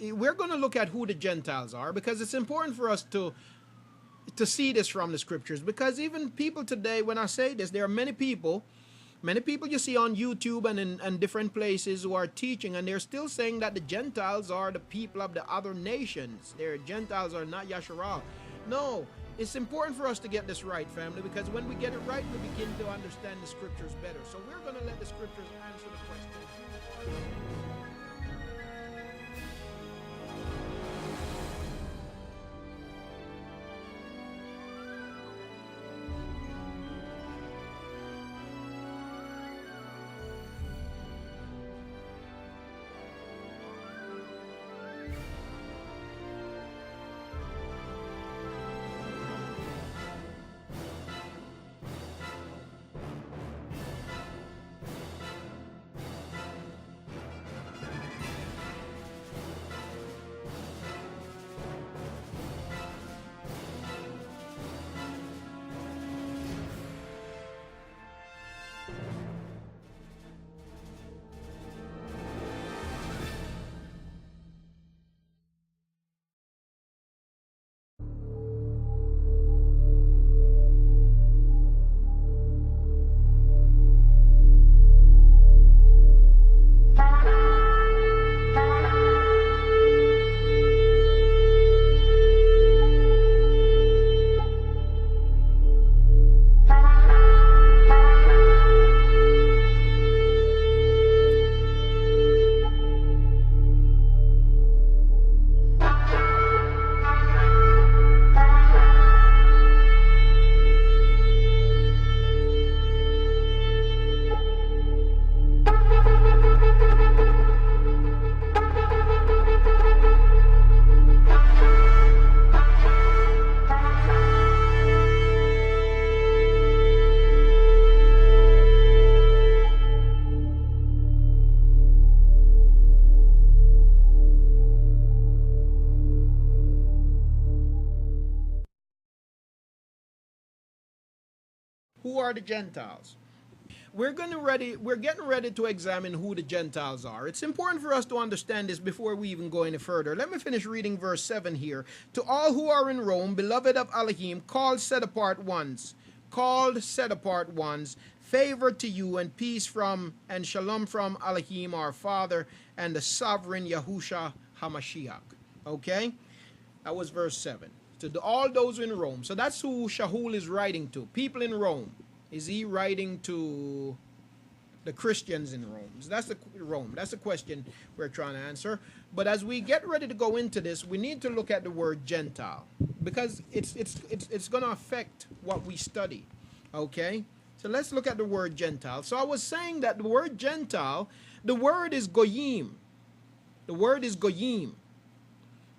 we're going to look at who the Gentiles are, because it's important for us to see this from the scriptures. Because even people today, when I say this, there are many people you see on YouTube and in different places who are teaching, and they're still saying that the Gentiles are the people of the other nations. Their Gentiles are not Yahusha. No, it's important for us to get this right, family, because when we get it right, we begin to understand the scriptures better. So we're going to let the scriptures answer the question. Who are the Gentiles? We're getting ready to examine who the Gentiles are. It's important for us to understand this before we even go any further. Let me finish reading verse 7 here. To all who are in Rome, beloved of Elohim, called, set apart ones, favor to you and peace from and shalom from Elohim our Father and the sovereign Yahusha HaMashiach. Okay? That was verse 7. To all those in Rome. So that's who Shaul is writing to. People in Rome. Is he writing to the Christians in Rome? So that's the question we're trying to answer. But as we get ready to go into this, we need to look at the word Gentile, because it's going to affect what we study. Okay? So let's look at the word Gentile. So I was saying that the word Gentile, the word is goyim. The word is goyim.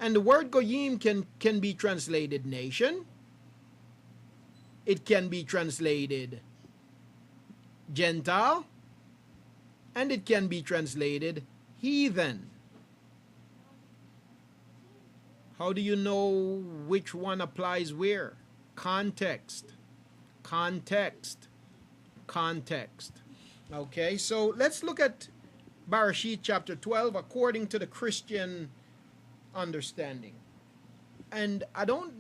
And the word goyim can be translated nation. It can be translated Gentile. And it can be translated heathen. How do you know which one applies where? Context. Context. Context. Okay, so let's look at Bereshit chapter 12 according to the Christian understanding. And I don't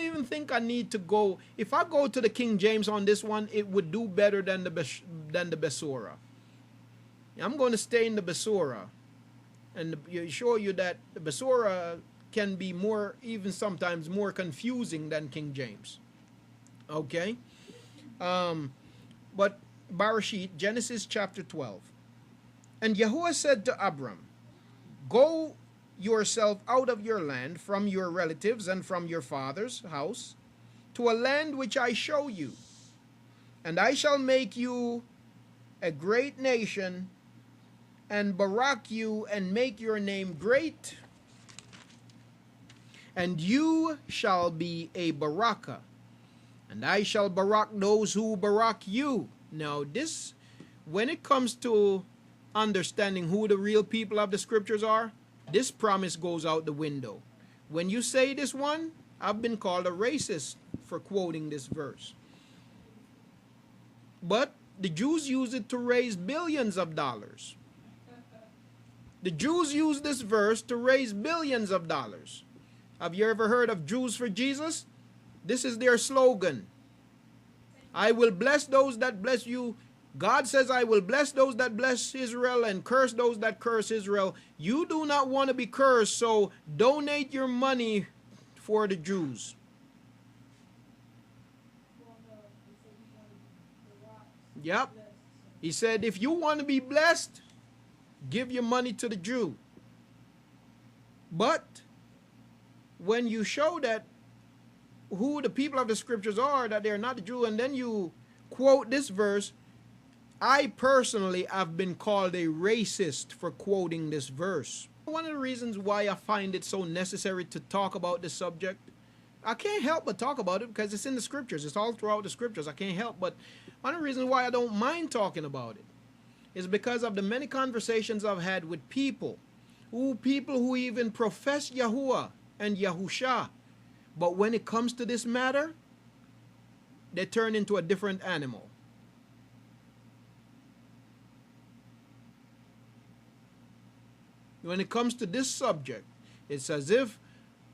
even think I need to go. If I go to the King James on this one, it would do better than the Besorah. I'm going to stay in the Besorah, and show you that the Besorah can be more, even sometimes more confusing than King James. Okay, but Bereshit, Genesis chapter 12, and Yahuah said to Abram, "Go yourself out of your land, from your relatives and from your father's house, to a land which I show you, and I shall make you a great nation, and barak you, and make your name great, and you shall be a baraka, and I shall barak those who barak you." Now this, when it comes to understanding who the real people of the scriptures are, this promise goes out the window. When you say this one, I've been called a racist for quoting this verse. But the Jews use it to raise billions of dollars. The Jews use this verse to raise billions of dollars. Have you ever heard of Jews for Jesus? This is their slogan. I will bless those that bless you. God says, I will bless those that bless Israel and curse those that curse Israel. You do not want to be cursed, so donate your money for the Jews. Yep. He said, if you want to be blessed, give your money to the Jew. But when you show that who the people of the scriptures are, that they're not the Jew, and then you quote this verse, I personally have been called a racist for quoting this verse. One of the reasons why I find it so necessary to talk about this subject, I can't help but talk about it because it's in the scriptures. It's all throughout the scriptures. I can't help but one of the reasons why I don't mind talking about it is because of the many conversations I've had with people who even profess Yahuah and Yahusha. But when it comes to this matter, they turn into a different animal. When it comes to this subject, it's as if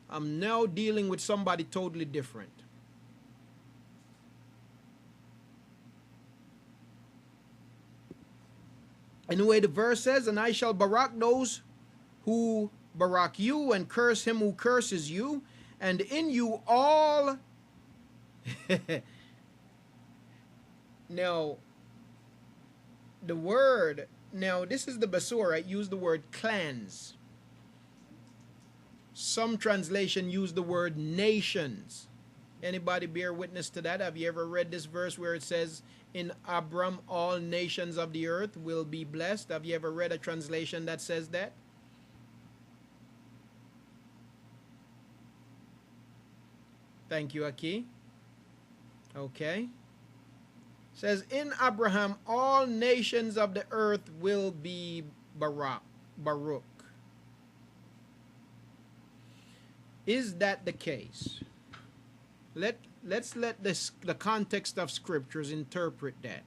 I'm now dealing with somebody totally different. Anyway, the verse says, and I shall barak those who barak you, and curse him who curses you, and in you all. Now, the word, now this is the Basur, right? Use the word clans. Some translation use the word nations. Anybody bear witness to that? Have you ever read this verse where it says, in Abram all nations of the earth will be blessed? Have you ever read a translation that says that? Thank you, Aki. Okay. It says, in Abraham all nations of the earth will be Baruch. Is that the case? Let's let the context of scriptures interpret that.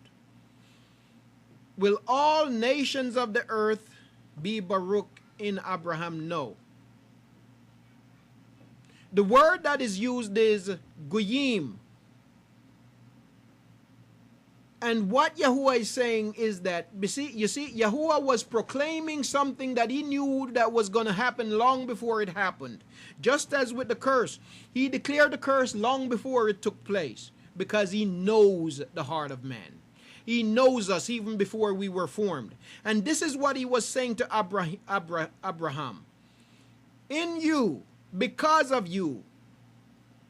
Will all nations of the earth be Baruch in Abraham? No. The word that is used is Goyim. And what Yahuah is saying is that, you see, Yahuah was proclaiming something that he knew that was going to happen long before it happened. Just as with the curse, he declared the curse long before it took place, because he knows the heart of man. He knows us even before we were formed. And this is what he was saying to Abraham. In you, because of you,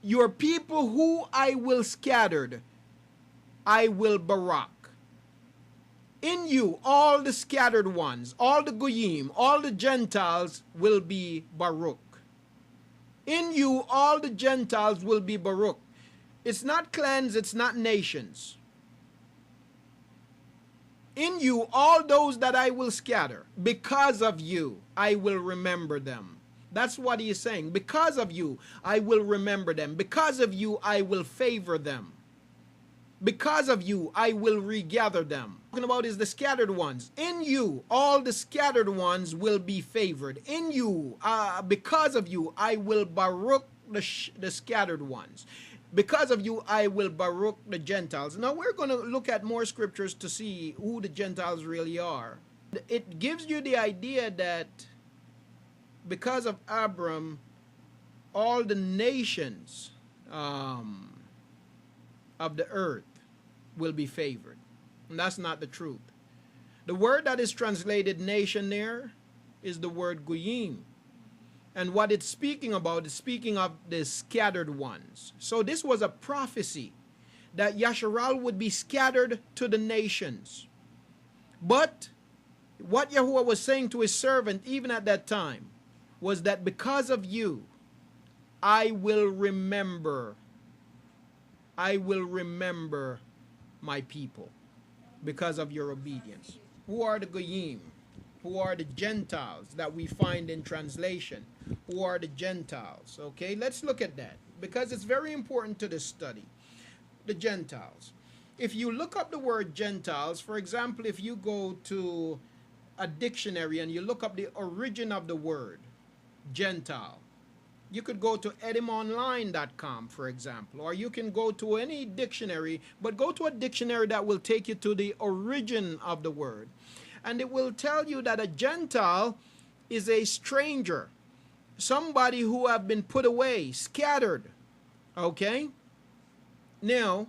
your people who I will scatter, I will barak. In you, all the scattered ones, all the Goyim, all the Gentiles will be Baruch. In you, all the Gentiles will be Baruch. It's not clans, it's not nations. In you, all those that I will scatter, because of you, I will remember them. That's what he is saying. Because of you, I will remember them. Because of you, I will favor them. Because of you, I will regather them. Talking about is the scattered ones. In you, all the scattered ones will be favored. In you, because of you, I will baruch the scattered ones. Because of you, I will baruch the Gentiles. Now, we're going to look at more scriptures to see who the Gentiles really are. It gives you the idea that because of Abram, all the nations of the earth will be favored. And that's not the truth. The word that is translated nation there is the word Goyim. And what it's speaking about is speaking of the scattered ones. So this was a prophecy that Yasharal would be scattered to the nations. But what Yahuah was saying to his servant even at that time was that because of you, I will remember my people because of your obedience. Who are the Goyim? Who are the Gentiles that we find in translation? Who are the Gentiles? Okay, let's look at that because it's very important to this study. The Gentiles. If you look up the word Gentiles, for example, if you go to a dictionary and you look up the origin of the word Gentile, you could go to etymonline.com, for example, or you can go to any dictionary, but go to a dictionary that will take you to the origin of the word. And it will tell you that a Gentile is a stranger, somebody who have been put away, scattered. Okay? Now,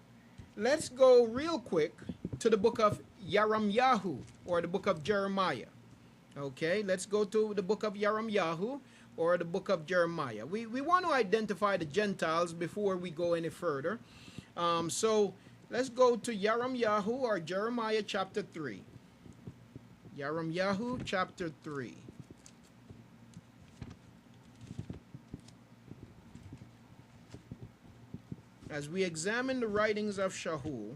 let's go real quick to the book of Yahu, or the book of Jeremiah. Okay, let's go to the book of Yahu, or the book of Jeremiah. We want to identify the Gentiles before we go any further. So let's go to Yahu, or Jeremiah chapter 3. Yahu chapter 3. As we examine the writings of Shaul,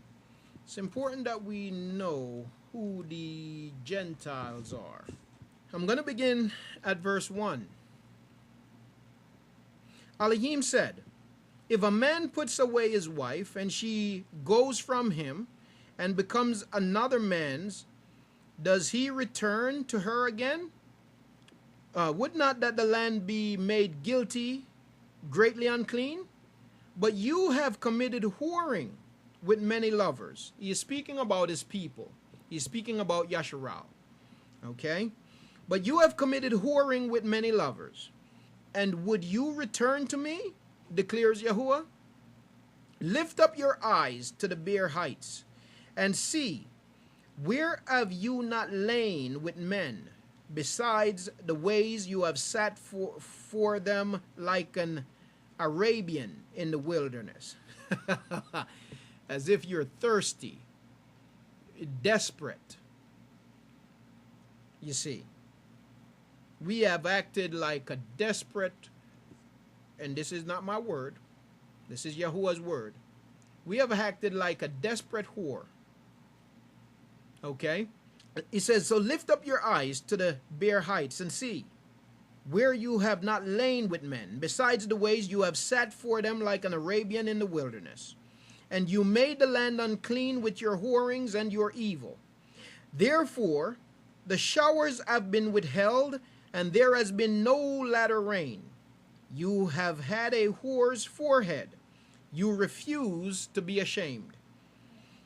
it's important that we know who the Gentiles are. I'm going to begin at verse 1. Elohim said, if a man puts away his wife, and she goes from him, and becomes another man's, does he return to her again? Would not that the land be made guilty, greatly unclean? But you have committed whoring with many lovers. He is speaking about his people. He is speaking about Yasharal. Okay? But you have committed whoring with many lovers. And would you return to me? Declares Yahuah. Lift up your eyes to the bare heights, and see, where have you not lain with men, besides the ways you have sat for them like an Arabian in the wilderness? As if you're thirsty, desperate. You see, we have acted like a desperate, and this is not my word, this is Yahuwah's word. We have acted like a desperate whore. Okay? He says, so lift up your eyes to the bare heights and see, where you have not lain with men, besides the ways you have sat for them like an Arabian in the wilderness. And you made the land unclean with your whorings and your evil. Therefore, the showers have been withheld, and there has been no latter rain. You have had a whore's forehead. You refuse to be ashamed.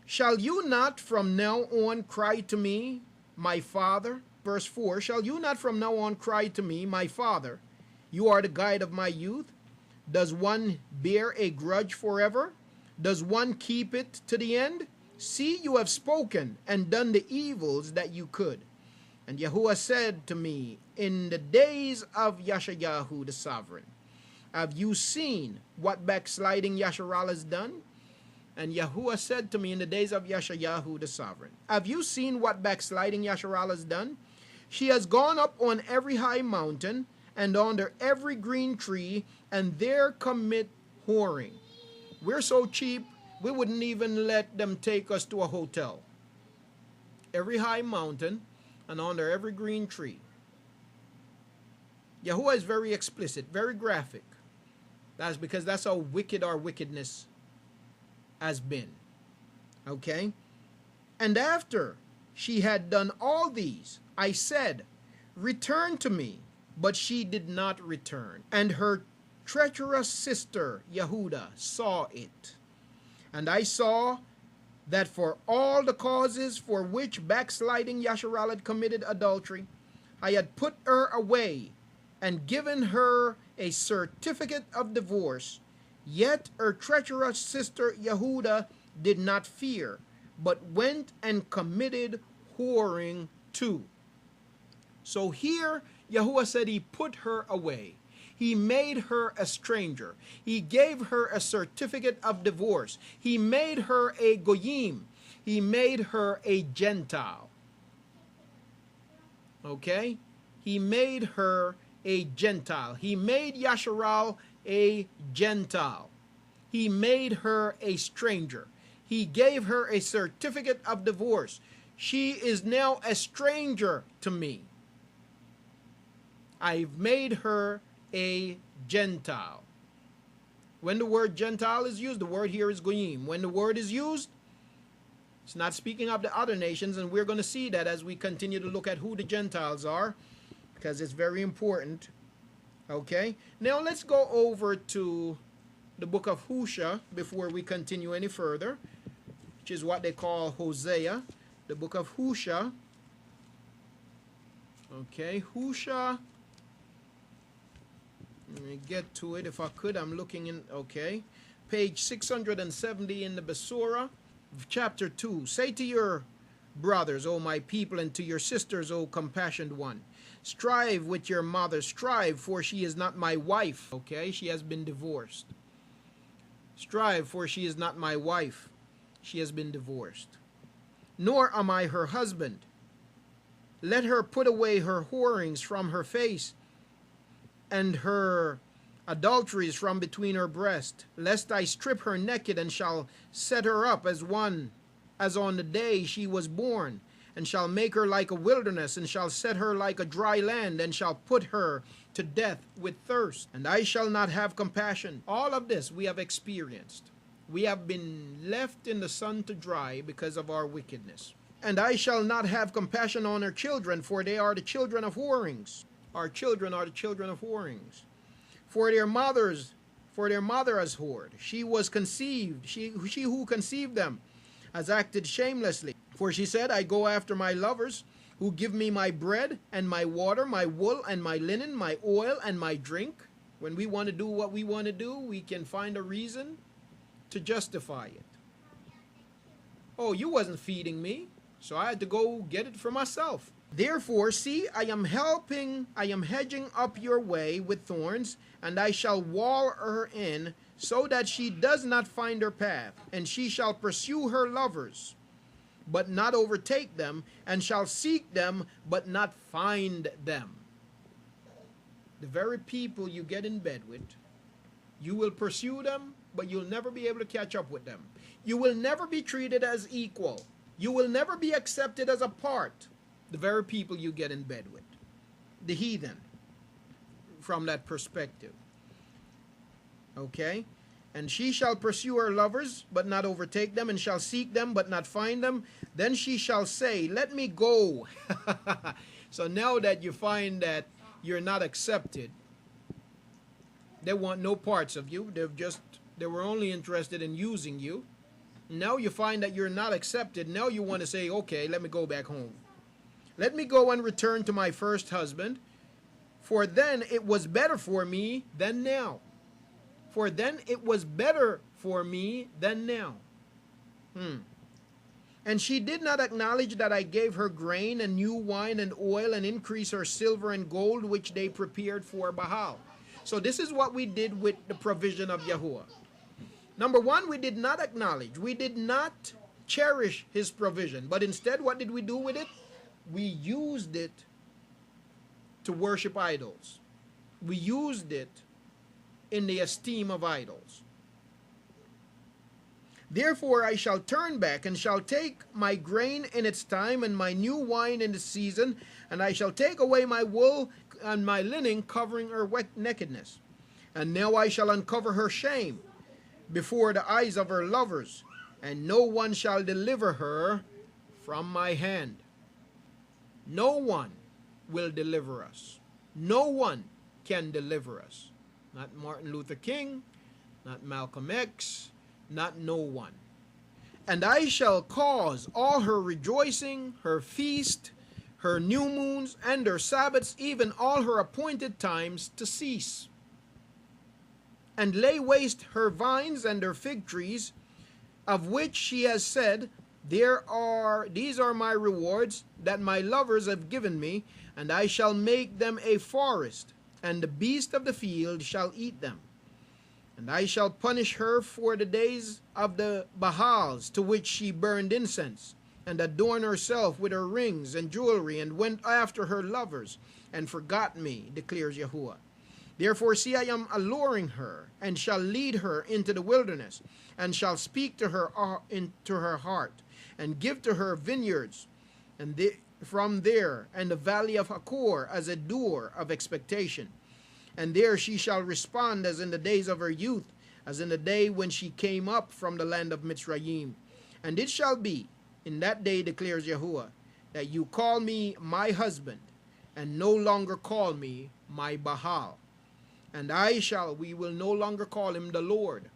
Shall you not from now on cry to me, my Father? Verse 4, shall you not from now on cry to me, my Father? You are the guide of my youth. Does one bear a grudge forever? Does one keep it to the end? See, you have spoken and done the evils that you could. And Yahuwah said to me, in the days of Yashayahu the sovereign, have you seen what backsliding Yasharal has done? And Yahuwah said to me in the days of Yashayahu the sovereign, have you seen what backsliding Yasharal has done? She has gone up on every high mountain and under every green tree, and there commit whoring. We're so cheap, we wouldn't even let them take us to a hotel. Every high mountain and under every green tree. Yahuwah is very explicit, very graphic. That's because that's how wicked our wickedness has been. Okay? And after she had done all these, I said, return to me. But she did not return. And her treacherous sister, Yehuda, saw it. And I saw that for all the causes for which backsliding Yasharal had committed adultery, I had put her away and given her a certificate of divorce. Yet her treacherous sister Yehuda did not fear, but went and committed whoring too. So here, Yahuwah said he put her away. He made her a stranger. He gave her a certificate of divorce. He made her a goyim. He made her a Gentile. Okay? He made her a Gentile. He made Yasharal a Gentile. He made her a stranger. He gave her a certificate of divorce. She is now a stranger to me. I've made her a Gentile. When the word Gentile is used, the word here is goyim. When the word is used, It's not speaking of the other nations, and we're going to see that as we continue to look at who the Gentiles are, because it's very important. Okay, now let's go over to the book of Yahusha before we continue any further, which is what they call Hosea, the book of Yahusha. Okay, Yahusha. Let me get to it if I could. I'm looking in, okay. Page 670 in the Besorah, chapter 2. Say to your brothers, O my people, and to your sisters, O compassionate one, strive with your mother, strive, for she is not my wife. Okay, she has been divorced. Strive, for she is not my wife. She has been divorced. Nor am I her husband. Let her put away her whorings from her face, and her adulteries from between her breast, lest I strip her naked, and shall set her up as on the day she was born, and shall make her like a wilderness, and shall set her like a dry land, and shall put her to death with thirst, and I shall not have compassion. All of this we have experienced. We have been left in the sun to dry because of our wickedness. And I shall not have compassion on her children, for they are the children of whorings. Our children are the children of whorings. For their mother has whored. She was conceived. She who conceived them has acted shamelessly. For she said, I go after my lovers, who give me my bread and my water, my wool and my linen, my oil and my drink. When we want to do what we want to do, we can find a reason to justify it. Oh, you wasn't feeding me, so I had to go get it for myself. Therefore, see, I am hedging up your way with thorns, and I shall wall her in, so that she does not find her path, and she shall pursue her lovers, but not overtake them, and shall seek them, but not find them. The very people you get in bed with, you will pursue them, but you'll never be able to catch up with them. You will never be treated as equal. You will never be accepted as a part. The very people you get in bed with, the heathen, from that perspective. Okay? And she shall pursue her lovers, but not overtake them, and shall seek them, but not find them. Then she shall say, let me go. So now that you find that you're not accepted, they want no parts of you. They were only interested in using you. Now you find that you're not accepted. Now you want to say, okay, let me go back home. Let me go and return to my first husband, for then it was better for me than now. For then it was better for me than now. And she did not acknowledge that I gave her grain and new wine and oil, and increase her silver and gold, which they prepared for Baal. So this is what we did with the provision of Yahuah. Number one, we did not acknowledge. We did not cherish his provision. But instead, what did we do with it? We used it to worship idols. We used it in the esteem of idols. Therefore I shall turn back, and shall take my grain in its time, and my new wine in its season, and I shall take away my wool and my linen, covering her nakedness. And now I shall uncover her shame before the eyes of her lovers, and no one shall deliver her from my hand. No one will deliver us. No one can deliver us. Not Martin Luther King, not Malcolm X, not no one. And I shall cause all her rejoicing, her feast, her new moons, and her Sabbaths, even all her appointed times, to cease. And lay waste her vines and her fig trees, of which she has said, these are my rewards that my lovers have given me, and I shall make them a forest, and the beast of the field shall eat them. And I shall punish her for the days of the Baals, to which she burned incense, and adorned herself with her rings and jewelry, and went after her lovers, and forgot me, declares Yahuah. Therefore, see, I am alluring her, and shall lead her into the wilderness, and shall speak to her into her heart, and give to her vineyards, and from there, and the valley of Hakor, as a door of expectation. And there she shall respond as in the days of her youth, as in the day when she came up from the land of Mitzrayim. And it shall be, In that day, declares Yahuah, that you call me my husband, and no longer call me my Baal. And we will no longer call him the Lord.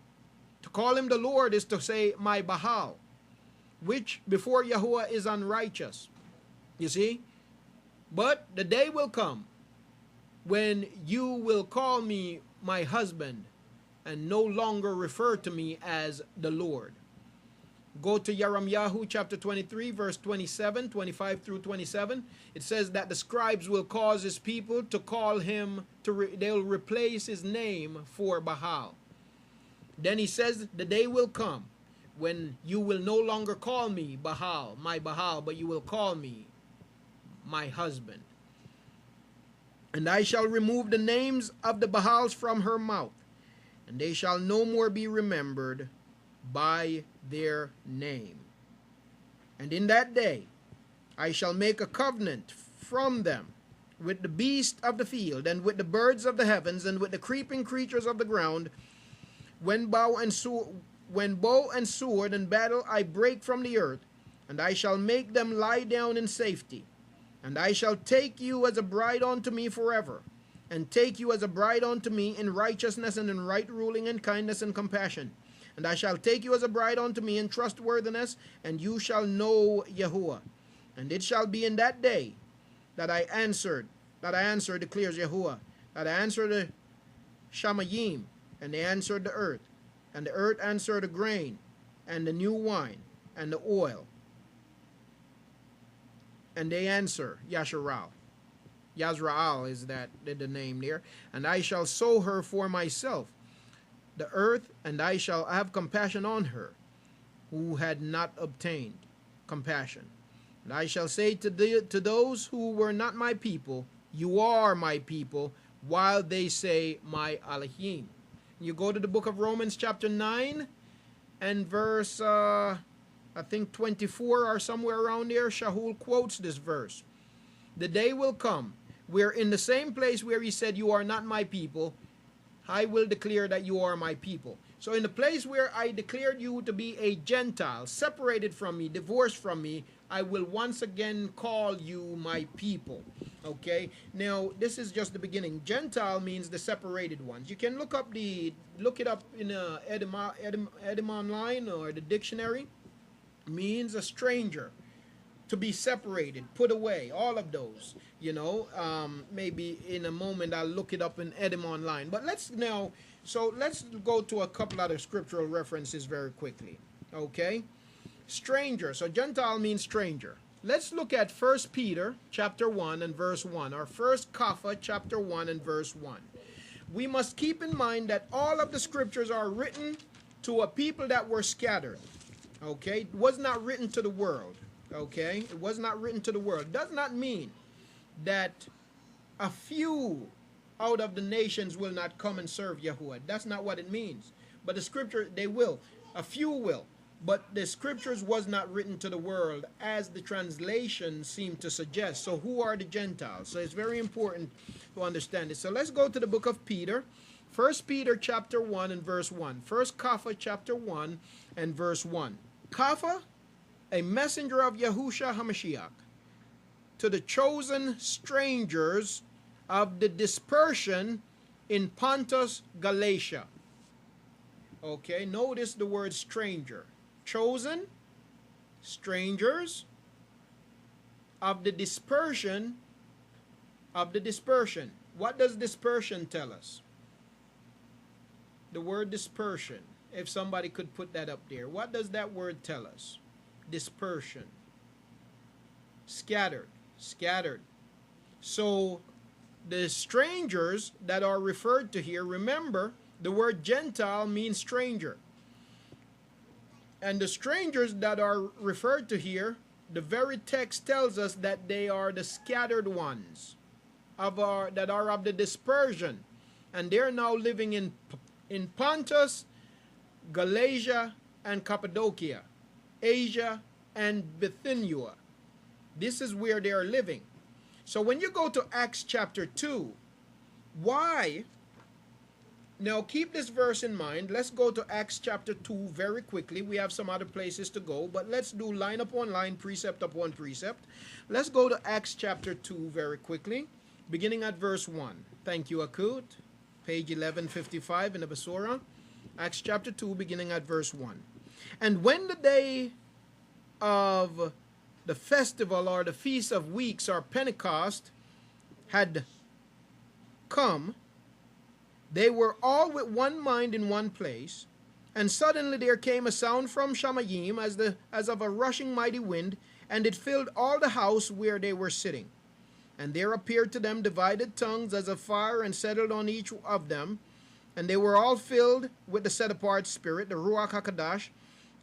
To call him the Lord is to say my Baal, which before Yahuah is unrighteous. You see? But the day will come when you will call me my husband and no longer refer to me as the Lord. Go to Yahu chapter 23, verse 27, 25 through 27. It says that the scribes will cause his people to call him, they'll replace his name for Baal. Then he says, the day will come when you will no longer call me Baal, my Baal, but you will call me my husband. And I shall remove the names of the Baals from her mouth, and they shall no more be remembered by their name. And in that day I shall make a covenant from them with the beast of the field, and with the birds of the heavens, and with the creeping creatures of the ground. When bow and sword and battle I break from the earth, and I shall make them lie down in safety. And I shall take you as a bride unto me forever, and take you as a bride unto me in righteousness and in right ruling and kindness and compassion. And I shall take you as a bride unto me in trustworthiness, and you shall know Yahuah. And it shall be in that day that I answered, declares Yahuah, that I answered the Shamayim, and they answered the earth, and the earth answered the grain, and the new wine, and the oil. And they answer Yasharal. Yazrael is the name there. And I shall sow her for myself, the earth, and I shall have compassion on her, who had not obtained compassion. And I shall say to those who were not my people, you are my people, while they say my Elohim. You go to the book of Romans chapter 9 and verse I think 24 or somewhere around there. Shaul quotes this verse. The day will come where in the same place where he said you are not my people, I will declare that you are my people. So in the place where I declared you to be a Gentile, separated from me, divorced from me, I will once again call you my people. Okay, now this is just the beginning. Gentile means the separated ones. You can look it up in Edom online or the dictionary. Means a stranger, to be separated, put away, all of those, maybe in a moment I'll look it up in Edom online. But let's go to a couple other scriptural references very quickly. Okay, stranger. So Gentile means stranger. Let's look at 1 Peter chapter 1 and verse 1, or 1 Kapha chapter 1 and verse 1. We must keep in mind that all of the scriptures are written to a people that were scattered. Okay, it was not written to the world. Okay, it was not written to the world. Does not mean that a few out of the nations will not come and serve Yahuah. That's not what it means. But the scripture, they will. A few will. But the scriptures was not written to the world, as the translation seemed to suggest. So who are the Gentiles? So it's very important to understand it. So let's go to the book of Peter. 1 Peter chapter 1 and verse 1. 1 Kapha chapter 1 and verse 1. Kapha, a messenger of Yahusha HaMashiach, to the chosen strangers of the dispersion in Pontus, Galatia. Okay, notice the word stranger. Chosen, strangers, of the dispersion, What does dispersion tell us? The word dispersion, if somebody could put that up there. What does that word tell us? Dispersion. Scattered. So the strangers that are referred to here, remember, the word Gentile means stranger. And the strangers that are referred to here, the very text tells us that they are the scattered ones that are of the dispersion. And they're now living in Pontus, Galatia, and Cappadocia, Asia, and Bithynia. This is where they are living. So when you go to Acts chapter 2, why Now keep this verse in mind. Let's go to Acts chapter 2 very quickly. We have some other places to go, but let's do line upon line, precept upon precept. Let's go to Acts chapter 2 very quickly, beginning at verse 1. Thank you, Akut. Page 1155 in the Basora. Acts chapter 2, beginning at verse 1. And when the day of the festival or the feast of weeks or Pentecost had come, they were all with one mind in one place, and suddenly there came a sound from Shamayim as of a rushing mighty wind, and it filled all the house where they were sitting. And there appeared to them divided tongues as of fire, and settled on each of them. And they were all filled with the set-apart Spirit, the Ruach HaKadosh,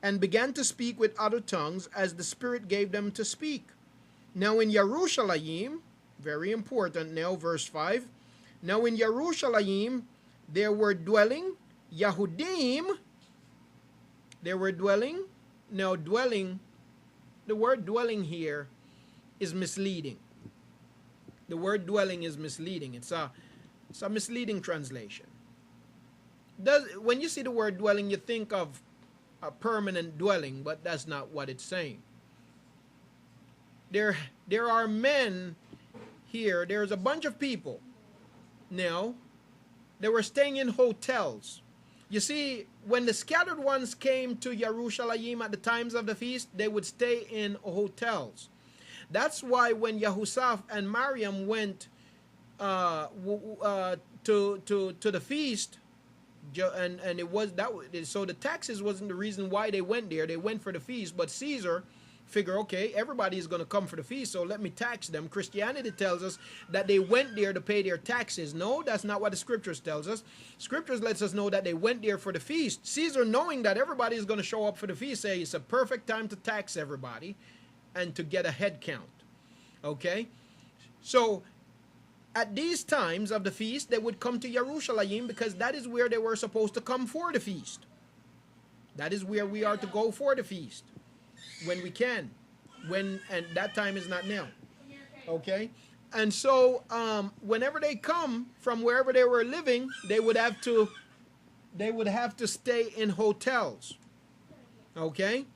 and began to speak with other tongues as the Spirit gave them to speak. Now in Yerushalayim, very important now, verse 5, now in Yerushalayim there were dwelling Yahudim. There were dwelling. Now dwelling, the word dwelling here is misleading. The word dwelling is misleading. It's a misleading translation. When you see the word dwelling, you think of a permanent dwelling, but that's not what it's saying. There are men here. There's a bunch of people now. They were staying in hotels. You see, when the scattered ones came to Yerushalayim at the times of the feast, they would stay in hotels. That's why when Yahusha and Mariam went to the feast, and it was that, so the taxes wasn't the reason why they went there. They went for the feast, but Caesar figure, okay, everybody is going to come for the feast, so let me tax them. Christianity tells us that they went there to pay their taxes. No, that's not what the scriptures tells us. Scriptures lets us know that they went there for the feast. Caesar, knowing that everybody is going to show up for the feast, say it's a perfect time to tax everybody and to get a head count. Okay? So at these times of the feast, they would come to Yerushalayim because that is where they were supposed to come for the feast. That is where we are to go for the feast. When we can, and that time is not now. Okay, and so whenever they come from wherever they were living, they would have to stay in hotels. Okay,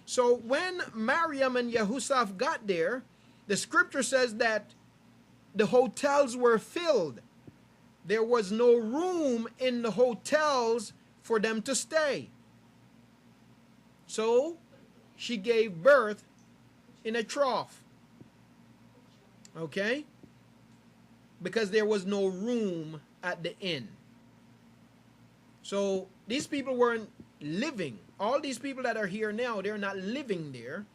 so when Mariam and Yahusha got there, the scripture says that the hotels were filled. There was no room in the hotels for them to stay. So she gave birth in a trough. Okay? Because there was no room at the inn. So these people weren't living. All these people that are here now, they're not living there.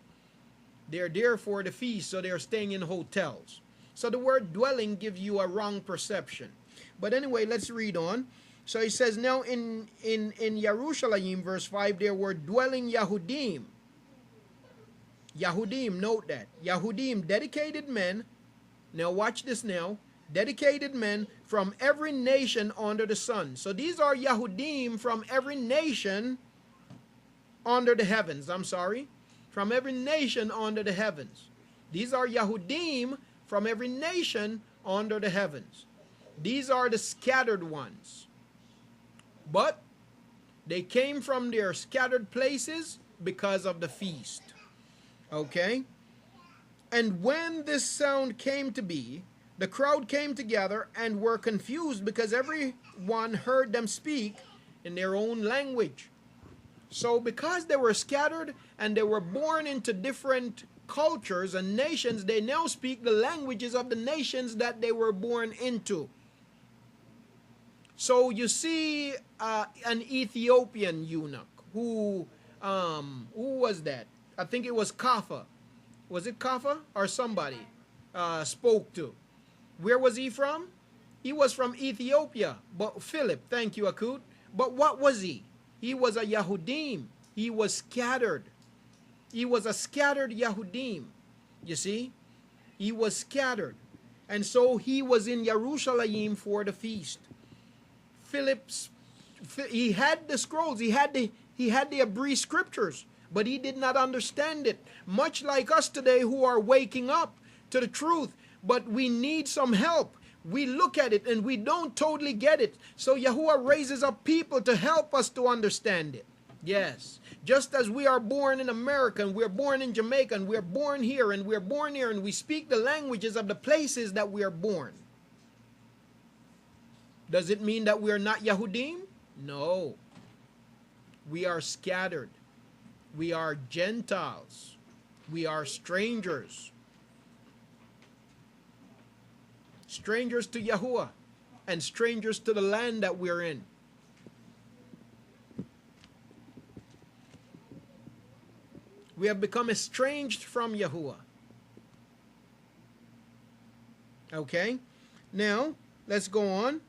They're there for the feast, so they're staying in hotels. So the word dwelling gives you a wrong perception. But anyway, let's read on. So he says, now in Yerushalayim, verse 5, there were dwelling Yahudim. Yahudim, note that. Yahudim, dedicated men. Now watch this now. Dedicated men from every nation under the sun. So these are Yahudim from every nation under the heavens. I'm sorry. From every nation under the heavens. These are Yahudim from every nation under the heavens. These are the scattered ones. But they came from their scattered places because of the feast. Okay? And when this sound came to be, the crowd came together and were confused because everyone heard them speak in their own language. So because they were scattered and they were born into different cultures and nations, they now speak the languages of the nations that they were born into. So you see an Ethiopian eunuch who was that? I think it was Kapha. Was it Kapha or somebody spoke to? Where was he from? He was from Ethiopia. But Philip, thank you, Akut. But what was he? He was a Yahudim. He was scattered. He was a scattered Yahudim. You see? He was scattered. And so he was in Yerushalayim for the feast. He had the scrolls. He had the Hebrew scriptures. But he did not understand it. Much like us today who are waking up to the truth. But we need some help. we look at it and we don't totally get it. So Yahuah raises up people to help us to understand it. Yes. Just as we are born in America and we're born in Jamaica and we're born here and we're born here and we speak the languages of the places that we are born. Does it mean that we are not Yahudim? No. We are scattered. We are Gentiles. We are strangers. Strangers to Yahuah and strangers to the land that we're in. We have become estranged from Yahuah. Okay? Now, let's go on.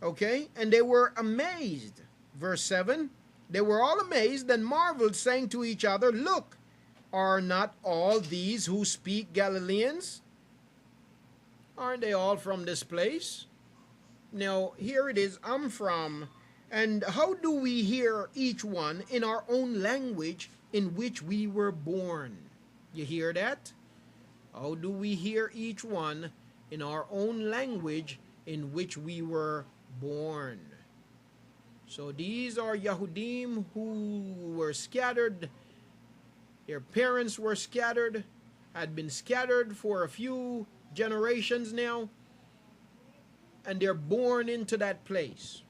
Okay? And they were amazed. Verse 7. They were all amazed and marveled, saying to each other, "Look, are not all these who speak Galileans? Aren't they all from this place? Now, here it is, I'm from. And how do we hear each one in our own language in which we were born?" You hear that? How do we hear each one in our own language in which we were born? So these are Yahudim who were scattered. Their parents were scattered, had been scattered for a few generations now, and they're born into that place.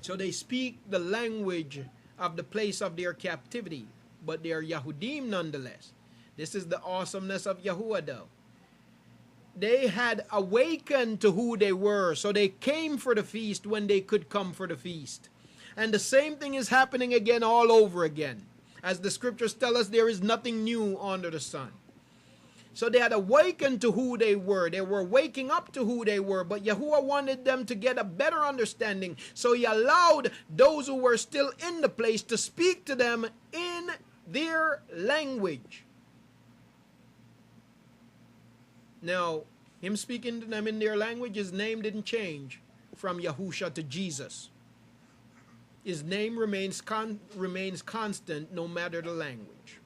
So they speak the language of the place of their captivity, but they are Yahudim nonetheless. This is the awesomeness of Yahuah though. They had awakened to who they were, so they came for the feast when they could come for the feast. And the same thing is happening again all over again. As the scriptures tell us, there is nothing new under the sun. So they had awakened to who they were. They were waking up to who they were, but Yahuah wanted them to get a better understanding. So he allowed those who were still in the place to speak to them in their language. Now, him speaking to them in their language, his name didn't change from Yahusha to Jesus. His name remains constant no matter the language.